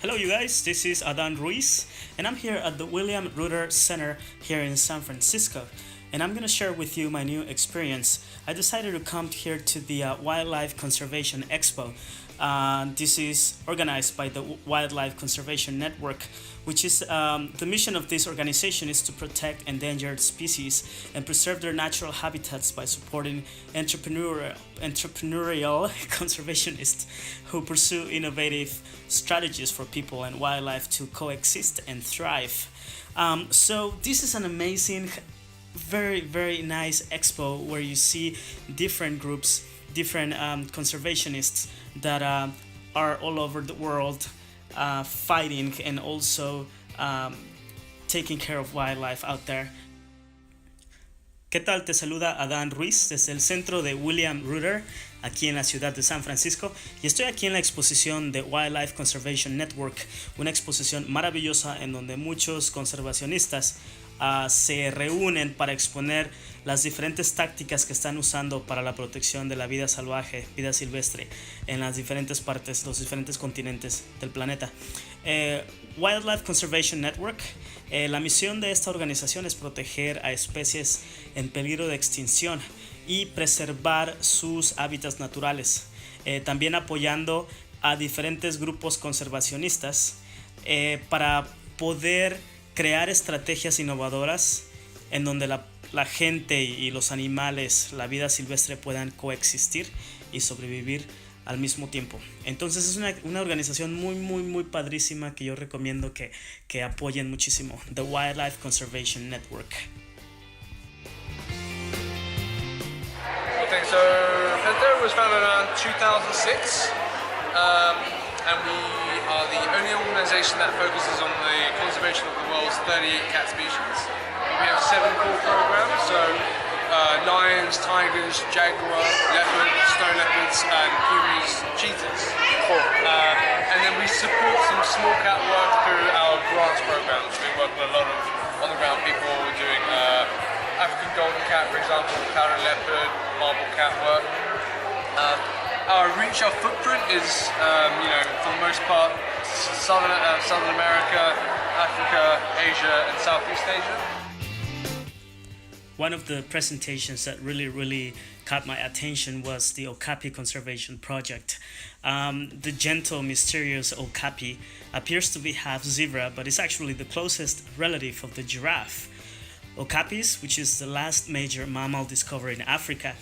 Hello, you guys. This is Adan Ruiz, and I'm here at the William Ruder Center here in San Francisco. And I'm going to share with you my new experience. I decided to come here to the Wildlife Conservation Expo. This is organized by the Wildlife Conservation Network, which is the mission of this organization is to protect endangered species and preserve their natural habitats by supporting entrepreneurial conservationists who pursue innovative strategies for people and wildlife to coexist and thrive. So this is an amazing, very nice expo where you see different groups, different conservationists that are all over the world fighting and also taking care of wildlife out there. ¿Qué tal? Te saluda Adan Ruiz desde el centro de William Ruder aquí en la ciudad de San Francisco, y estoy aquí en la exposición de Wildlife Conservation Network, una exposición maravillosa en donde muchos conservacionistas se reúnen para exponer las diferentes tácticas que están usando para la protección de la vida salvaje, vida silvestre, en las diferentes partes, los diferentes continentes del planeta. Wildlife Conservation Network, la misión de esta organización es proteger a especies en peligro de extinción y preservar sus hábitats naturales, también apoyando a diferentes grupos conservacionistas para poder crear estrategias innovadoras en donde la gente y los animales, la vida silvestre puedan coexistir y sobrevivir al mismo tiempo. Entonces es una organización muy padrísima que yo recomiendo que apoyen muchísimo, The Wildlife Conservation Network. Okay, so FEDER was founded around 2006, and we are the only organisation that focuses on the conservation of the world's 38 cat species. We have 7 core programs, so lions, tigers, jaguar, leopards, snow leopards, and pumas, cheetahs. Cool. And then we support some small cat work through our grants programs. We work with a lot of on-the-ground people doing African golden cat, for example, powdered leopard, marble cat work. Our reach, our footprint is, for the most part, Southern America, Africa, Asia, and Southeast Asia. One of the presentations that really caught my attention was the Okapi Conservation Project. The gentle, mysterious Okapi appears to be half zebra, but is actually the closest relative of the giraffe. Okapis, which is the last major mammal discovered in Africa,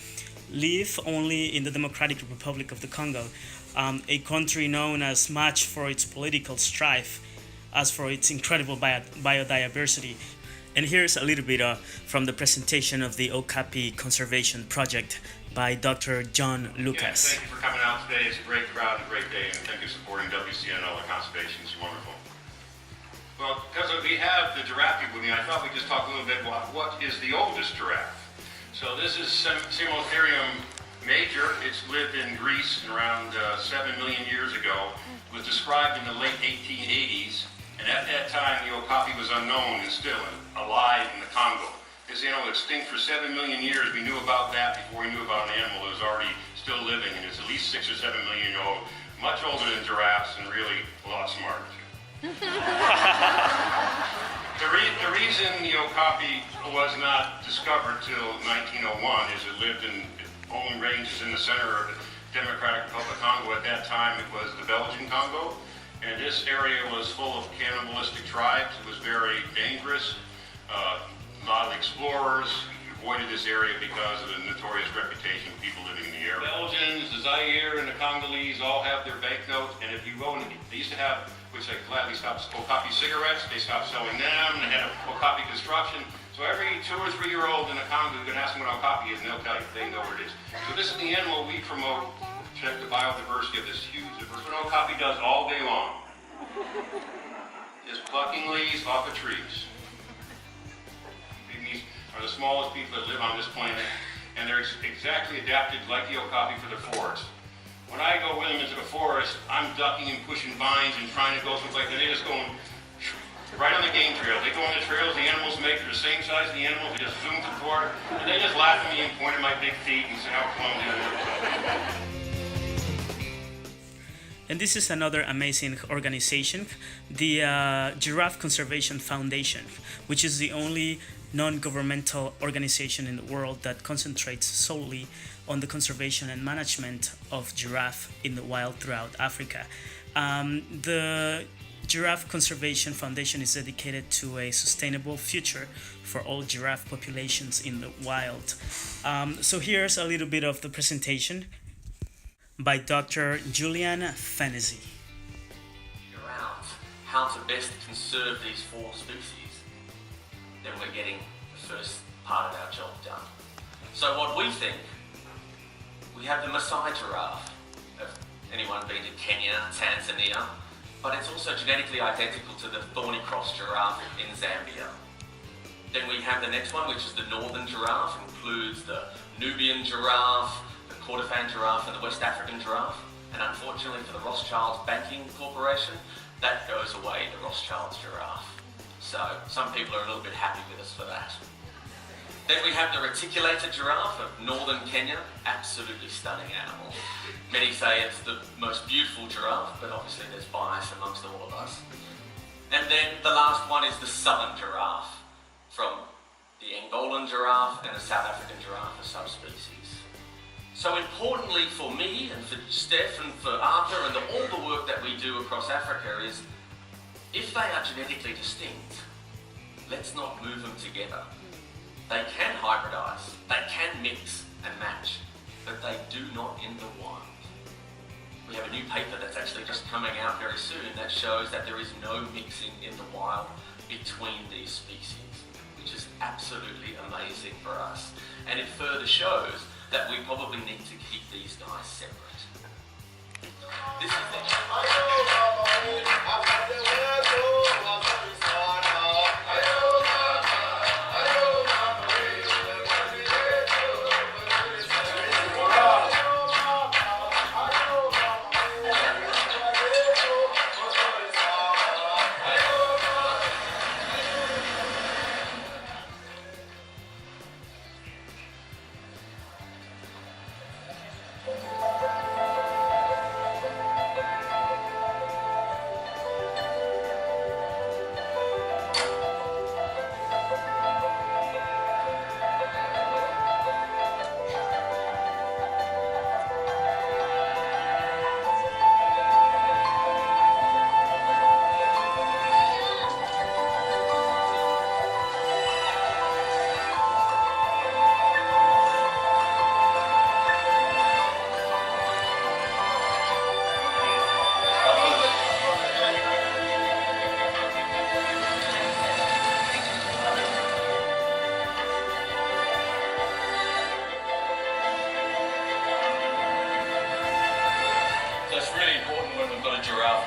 live only in the Democratic Republic of the Congo, a country known as much for its political strife as for its incredible biodiversity. And here's a little bit from the presentation of the Okapi Conservation Project by Dr. John Lucas. Thank you for coming out today. It's a great crowd and a great day, and thank you for supporting WCNO and conservation. It's wonderful. Well, because we have the giraffe with me, I thought we'd just talk a little bit about what is the oldest giraffe. So this is Simotherium major. It's lived in Greece around 7 million years ago. It was described in the late 1880s, and at that time the okapi was unknown and still alive in the Congo. This animal extinct for 7 million years. We knew about that before we knew about an animal that was already still living, and it's at least 6 or 7 million years old, much older than giraffes and really a lot smarter too. The reason the okapi was not discovered till 1901 is it lived in only ranges in the center of the Democratic Republic of Congo. At that time it was the Belgian Congo, and this area was full of cannibalistic tribes. It was very dangerous. A lot of explorers avoided this area because of the notorious reputation of people living in the area. The Belgians, the Zaire, and the Congolese all have their banknotes, and if you go in, they used to have, which they gladly stopped, Okapi cigarettes. They stopped selling them. They had Okapi construction. So every 2 or 3 year old in the Congo, you can ask them what Okapi is, and they'll tell you. They know what it is. So this is the animal we promote to protect the biodiversity of this huge diverse. What Okapi does all day long is plucking leaves off of trees. These are the smallest people that live on this planet, and they're exactly adapted like the Okapi for the forest. When I go with them into the forest, I'm ducking and pushing vines and trying to go someplace, and they're just going right on the game trail. They go on the trails the animals make. They're the same size as the animals. They just zoom forward, and they just laugh at me and point at my big feet and say how clumsy they are. And this is another amazing organization, the Giraffe Conservation Foundation, which is the only non-governmental organization in the world that concentrates solely on the conservation and management of giraffe in the wild throughout Africa. The Giraffe Conservation Foundation is dedicated to a sustainable future for all giraffe populations in the wild. So here's a little bit of the presentation by Dr. Julian Fennessy. Around how to best conserve these 4 species, then we're getting the first part of our job done. So what we think, we have the Maasai giraffe. Have anyone been to Kenya, Tanzania? But it's also genetically identical to the thorny cross giraffe in Zambia. Then we have the next one, which is the northern giraffe, includes the Nubian giraffe, the Kordofan giraffe, and the West African giraffe. And unfortunately for the Rothschilds Banking Corporation, that goes away, the Rothschilds giraffe. So some people are a little bit happy with us for that. Then we have the reticulated giraffe of northern Kenya, absolutely stunning animal. Many say it's the most beautiful giraffe, but obviously there's bias amongst all of us. And then the last one is the southern giraffe, from the Angolan giraffe and the South African giraffe, a subspecies. So importantly for me and for Steph and for Arthur and all the work that we do across Africa is, if they are genetically distinct, let's not move them together. They can hybridize, they can mix and match, but they do not in the wild. We have a new paper that's actually just coming out very soon that shows that there is no mixing in the wild between these species, which is absolutely amazing for us. And it further shows that we probably need to keep these guys separate. This is the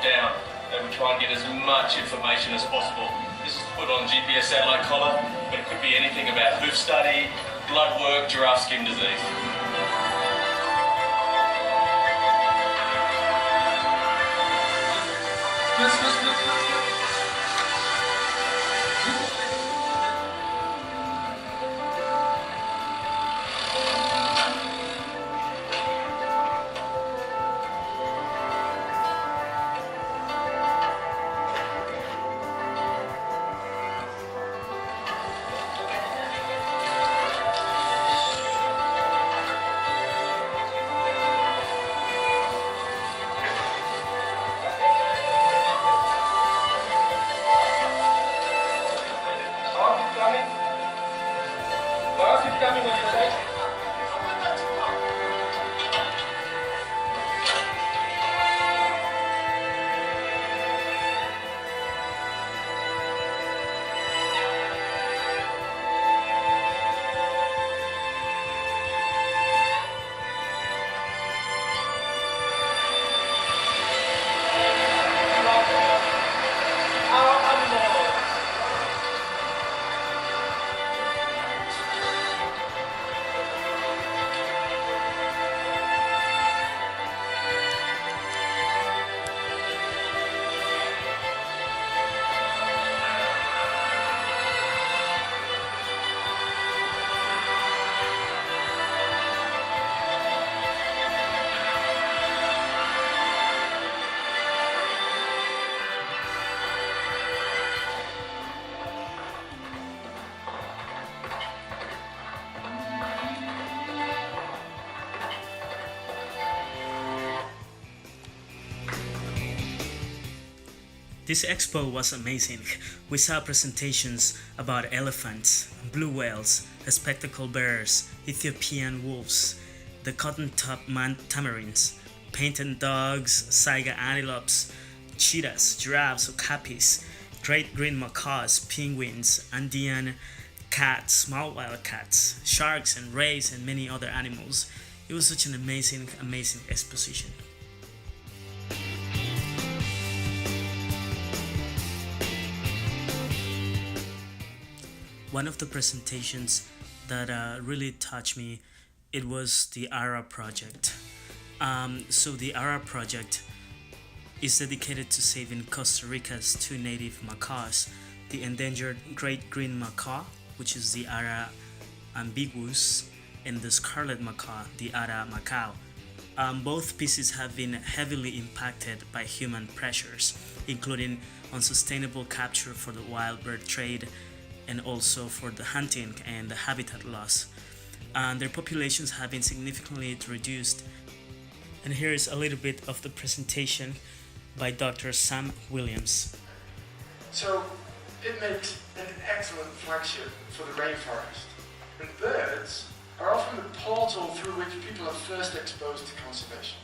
down and we try and get as much information as possible. This is put on GPS satellite collar, but it could be anything about hoof study, blood work, giraffe skin disease. This expo was amazing. We saw presentations about elephants, blue whales, spectacle bears, Ethiopian wolves, the cotton-top tamarins, painted dogs, saiga antelopes, cheetahs, giraffes, okapis, great green macaws, penguins, Andean cats, small wild cats, sharks and rays, and many other animals. It was such an amazing exposition. One of the presentations that really touched me, it was the ARA project. So the ARA project is dedicated to saving Costa Rica's two native macaws, the endangered great green macaw, which is the Ara ambiguus, and the scarlet macaw, the Ara macau. Both species have been heavily impacted by human pressures, including unsustainable capture for the wild bird trade and also for the hunting and the habitat loss. Their populations have been significantly reduced. And here is a little bit of the presentation by Dr. Sam Williams. So it makes an excellent flagship for the rainforest. And birds are often the portal through which people are first exposed to conservation.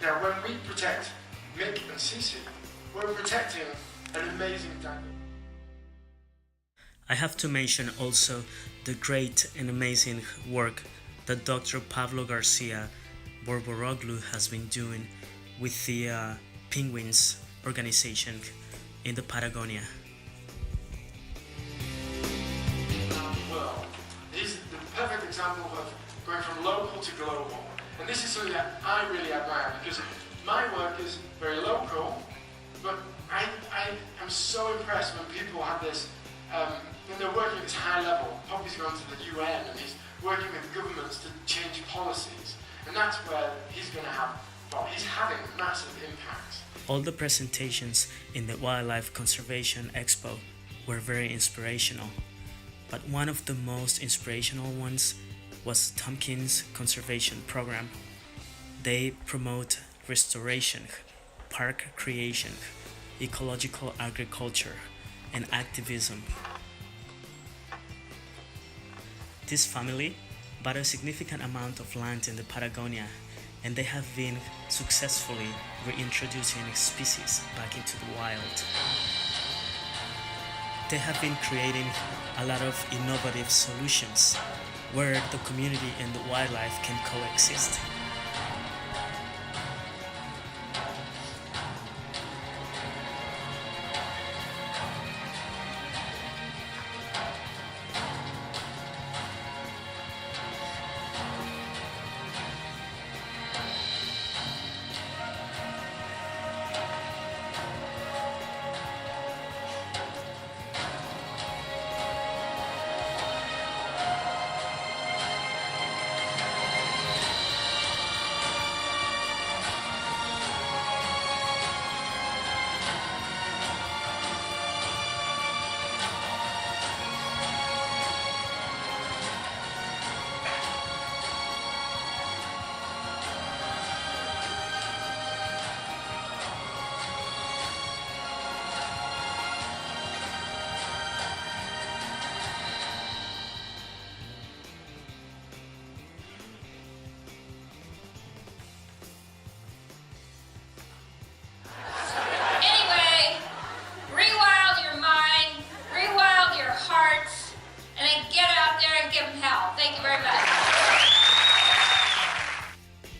Now, when we protect Mick and Cece, we're protecting an amazing dinosaur. I have to mention also the great and amazing work that Dr. Pablo Garcia Borboroglu has been doing with the Penguins organization in the Patagonia. Well, he's the perfect example of going from local to global. And this is something that I really admire because my work is very local, but I am so impressed when people have this, when they're working at this high level. Poppy's gone to the UN and he's working with governments to change policies. And that's where he's going to have, well, he's having massive impacts. All the presentations in the Wildlife Conservation Expo were very inspirational, but one of the most inspirational ones was Tompkins Conservation Program. They promote restoration, park creation, ecological agriculture, and activism. This family bought a significant amount of land in the Patagonia, and they have been successfully reintroducing species back into the wild. They have been creating a lot of innovative solutions where the community and the wildlife can coexist.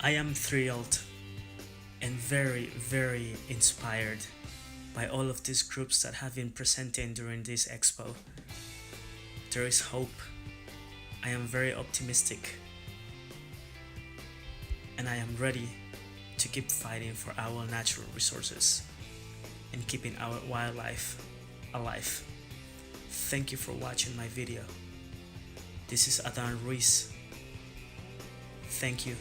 I am thrilled and very inspired by all of these groups that have been presenting during this expo. There is hope. I am very optimistic. And I am ready to keep fighting for our natural resources and keeping our wildlife alive. Thank you for watching my video. This is Adan Ruiz. Thank you.